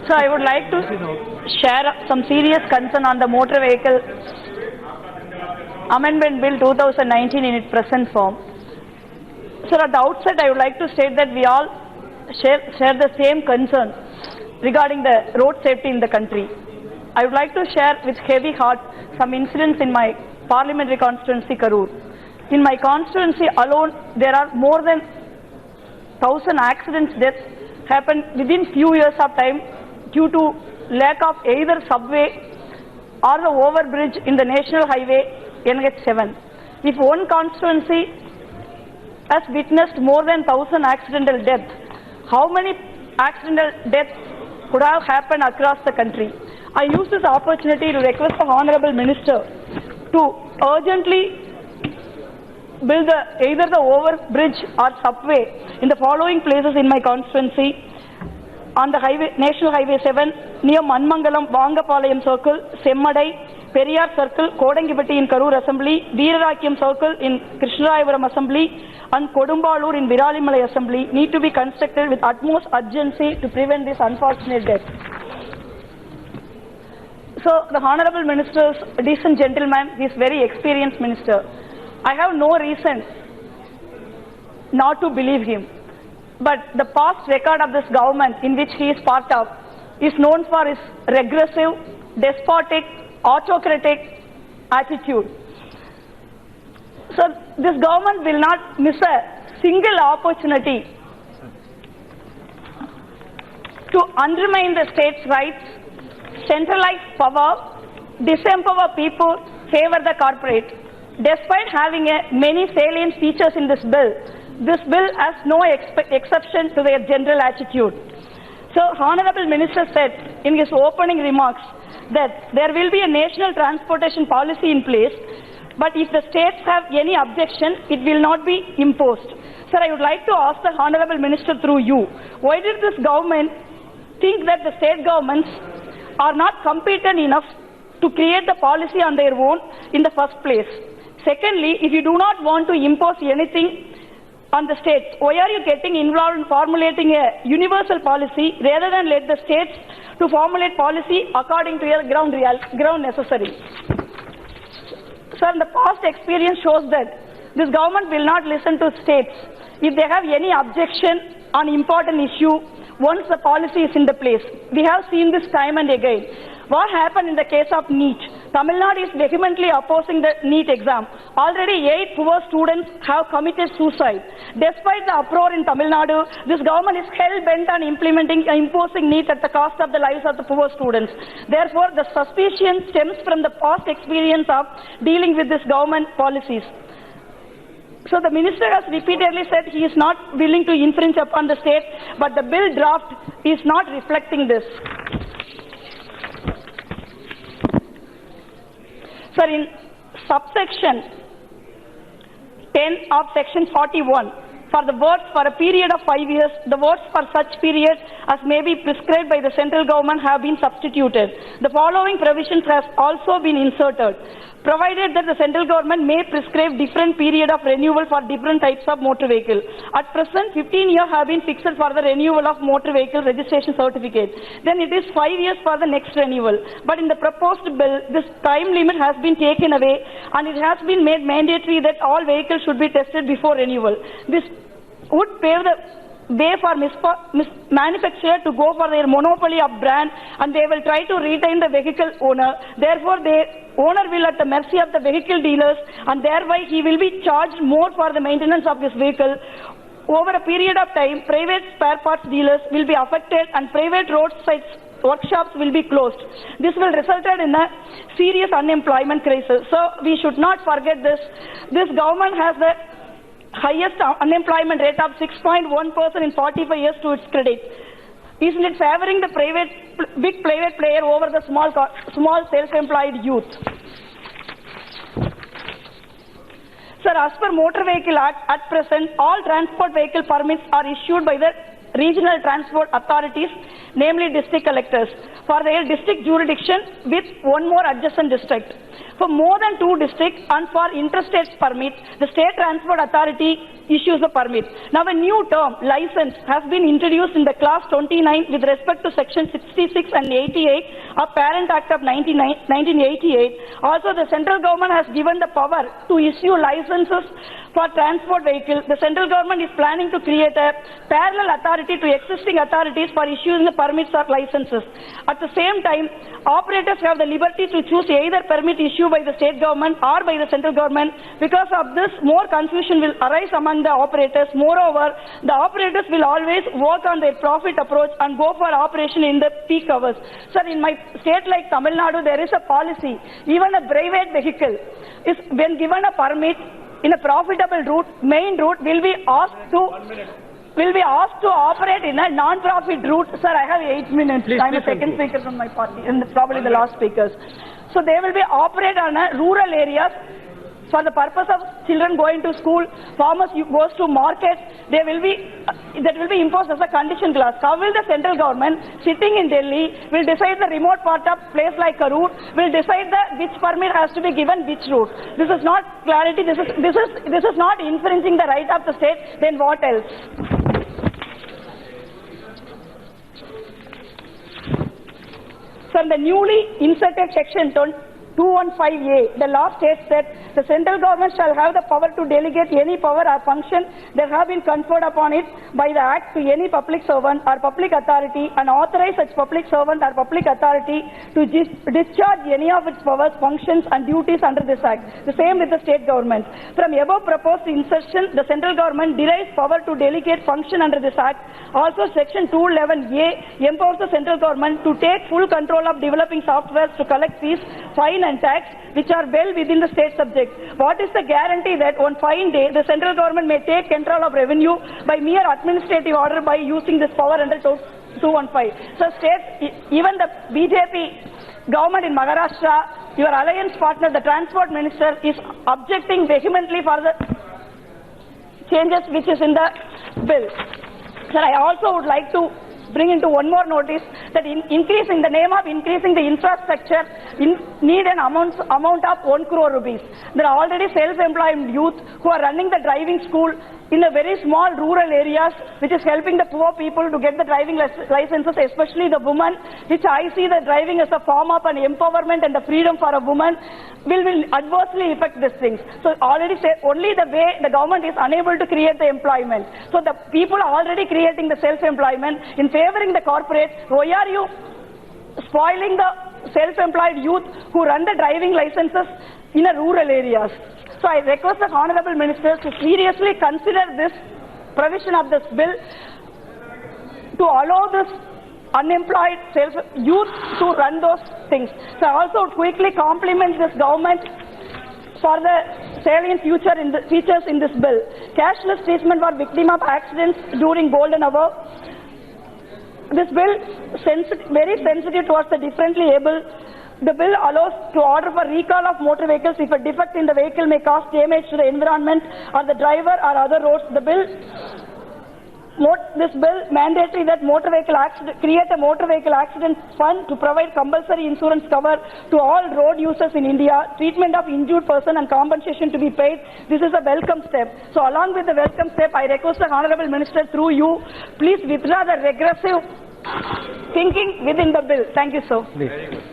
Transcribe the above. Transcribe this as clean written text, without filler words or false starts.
So I would like to share some serious concern on the Motor Vehicle Amendment Bill 2019 in its present form. So at the outset, I would like to state that we all share the same concern regarding the road safety in the country. I would like to share with heavy heart some incidents in my parliamentary constituency, Karur. In my constituency alone, there are more than 1,000 accidents deaths happened within few years of time due to lack of either subway or the overbridge in the national highway NH7. If one constituency has witnessed more than 1,000 accidental deaths, how many accidental deaths could have happened across the country? I use this opportunity to request the Honorable Minister to urgently build either the overbridge or subway in the following places in my constituency: on the highway, National Highway 7 near Manmangalam, Vangapalayam Circle, Semmadai, Periyar Circle, Kodangipatti in Karur Assembly, Veerarakyam Circle in Krishnarayapuram Assembly, and Kodumbalur in Viralimalai Assembly need to be constructed with utmost urgency to prevent this unfortunate death. So the Honorable Minister's decent gentleman, he is very experienced minister. I have no reason not to believe him. But the past record of this government in which he is part of is known for his regressive, despotic, autocratic attitude. So this government will not miss a single opportunity to undermine the state's rights, centralize power, disempower people, favor the corporate. Despite having many salient features in this bill has no exception to their general attitude. So, Honorable Minister said in his opening remarks that there will be a national transportation policy in place, but if the states have any objection, it will not be imposed. Sir, I would like to ask the Honorable Minister through you, why did this government think that the state governments are not competent enough to create the policy on their own in the first place? Secondly, if you do not want to impose anything on the states, why are you getting involved in formulating a universal policy rather than let the states to formulate policy according to your ground necessary? Sir, the past experience shows that this government will not listen to states if they have any objection on important issue once the policy is in the place. We have seen this time and again. What happened in the case of NEET? Tamil Nadu is vehemently opposing the NEET exam. Already 8 poor students have committed suicide. Despite the uproar in Tamil Nadu, this government is hell-bent on imposing NEET at the cost of the lives of the poor students. Therefore, the suspicion stems from the past experience of dealing with this government policies. So the minister has repeatedly said he is not willing to infringe upon the state, but the bill draft is not reflecting this. Sir, in subsection 10 of section 41, for the words for a period of 5 years, the words for such period as may be prescribed by the central government have been substituted. The following provisions have also been inserted. Provided that the central government may prescribe different period of renewal for different types of motor vehicle. At present, 15 years have been fixed for the renewal of motor vehicle registration certificate. Then it is 5 years for the next renewal. But in the proposed bill, this time limit has been taken away and it has been made mandatory that all vehicles should be tested before renewal. This would pave the way for manufacturer to go for their monopoly of brand, and they will try to retain the vehicle owner. Therefore, the owner will at the mercy of the vehicle dealers, and thereby he will be charged more for the maintenance of his vehicle. Over a period of time, private spare parts dealers will be affected and private roadside workshops will be closed. This will result in a serious unemployment crisis. So we should not forget this. This government has the highest unemployment rate of 6.1% in 45 years to its credit. Isn't it favoring the big private player over the small self-employed youth? Sir, as per Motor Vehicle Act, at present, all transport vehicle permits are issued by the regional transport authorities namely district collectors, for their district jurisdiction with one more adjacent district. For more than 2 districts and for interstate permits, the State Transport Authority issues a permit. Now a new term, license, has been introduced in the class 29 with respect to section 66 and 88 of Parent Act of 1988. Also the central government has given the power to issue licenses for transport vehicles. The central government is planning to create a parallel authority to existing authorities for issuing the permits or licenses. At the same time, operators have the liberty to choose either permit issued by the state government or by the central government. Because of this, more confusion will arise among the operators. Moreover, the operators will always work on their profit approach and go for operation in the peak hours. Sir, in my state like Tamil Nadu, there is a policy. Even a private vehicle is, when given a permit in a profitable route, main route, will be asked to operate in a non-profit route. Sir, I have 8 minutes. I'm the second speaker from my party and probably the last speakers. So they will be operate on a rural areas for the purpose of children going to school, farmers goes to market. That will be imposed as a condition clause. How will the central government sitting in Delhi will decide the remote part of place like a route, will decide which permit has to be given which route? This is not clarity. This is not infringing the right of the state. Then what else? So in the newly inserted section 215A, the law states that the central government shall have the power to delegate any power or function that have been conferred upon it by the Act to any public servant or public authority and authorize such public servant or public authority to discharge any of its powers, functions and duties under this Act. The same with the state government. From above proposed insertion, the central government derives power to delegate function under this Act. Also, Section 211A empowers the central government to take full control of developing software to collect fees, fine and tax, which are well within the state subject. What is the guarantee that on fine day, the central government may take control of revenue by mere administrative order by using this power under 215? So state, even the BJP government in Maharashtra, your alliance partner, the transport minister, is objecting vehemently for the changes which is in the bill. Sir, I also would like to bring into one more notice that in the name of increasing the infrastructure, need an amount of 1 crore rupees. There are already self-employed youth who are running the driving school in the very small rural areas, which is helping the poor people to get the driving licenses, especially the women, which I see the driving as a form of an empowerment and the freedom for a woman, will adversely affect these things. So already say only the way the government is unable to create the employment. So the people are already creating the self-employment in favoring the corporate. Why are you spoiling the self-employed youth who run the driving licenses in the rural areas? So I request the Honorable Minister to seriously consider this provision of this bill to allow this unemployed youth to run those things. So I also quickly compliment this government for the salient features in this bill. Cashless treatment for victim of accidents during golden hour. This bill very sensitive towards the differently able. The bill allows to order for recall of motor vehicles if a defect in the vehicle may cause damage to the environment or the driver or other roads. This bill mandatory that create a motor vehicle accident fund to provide compulsory insurance cover to all road users in India, treatment of injured person and compensation to be paid. This is a welcome step. So along with the welcome step, I request the Honorable Minister through you, please withdraw the regressive thinking within the bill. Thank you, sir. Please.